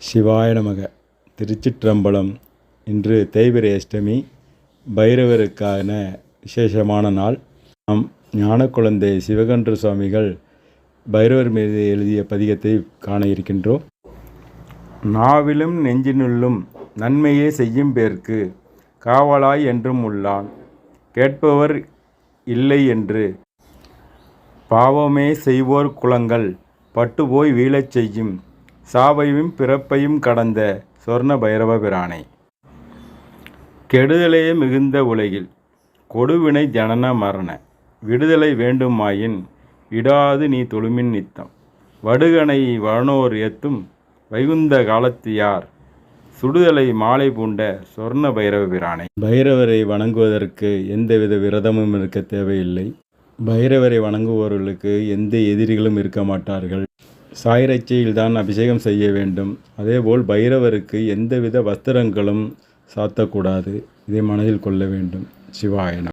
சிவாய நமக. திருச்சிற்றம்பலம். இன்று தேய்பிறை அஷ்டமி, பைரவருக்கான விசேஷமான நாள். நாம் ஞானக்குழந்தை சிவகன்ற சுவாமிகள் பைரவர் மீது எழுதிய பதிகத்தை காண இருக்கின்றோம். நாவிலும் நெஞ்சினுள்ளும் நன்மையே செய்யும் பேர்க்கு காவலாய் என்றும் உள்ளான், கேட்பவர் இல்லை என்று பாவமே செய்வோர் குலங்கள் பட்டுபோய் வீழச் செய்யும் சாவையும் பிறப்பையும் கடந்த சொர்ண பைரவ பிரானை. கெடுதலே மிகுந்த உலகில் கொடுவினை ஜனன மரண விடுதலை வேண்டுமாயின் விடாது நீ தொழுமின் நித்தம், வடுகனை வானோர் ஏத்தும் வைகுந்த காலத்தியார் சுடுதலை மாலை பூண்ட சொர்ண பைரவ பிரானை. பைரவரை வணங்குவதற்கு எந்தவித விரதமும் இருக்க தேவையில்லை. பைரவரை வணங்குபவர்களுக்கு எந்த எதிரிகளும் இருக்க மாட்டார்கள். சாயிரச்சையில்தான் அபிஷேகம் செய்ய வேண்டும். அதேபோல் பைரவருக்கு எந்தவித வஸ்திரங்களும் சாத்தக்கூடாது. இதை மனதில் கொள்ள வேண்டும். சிவாய நம.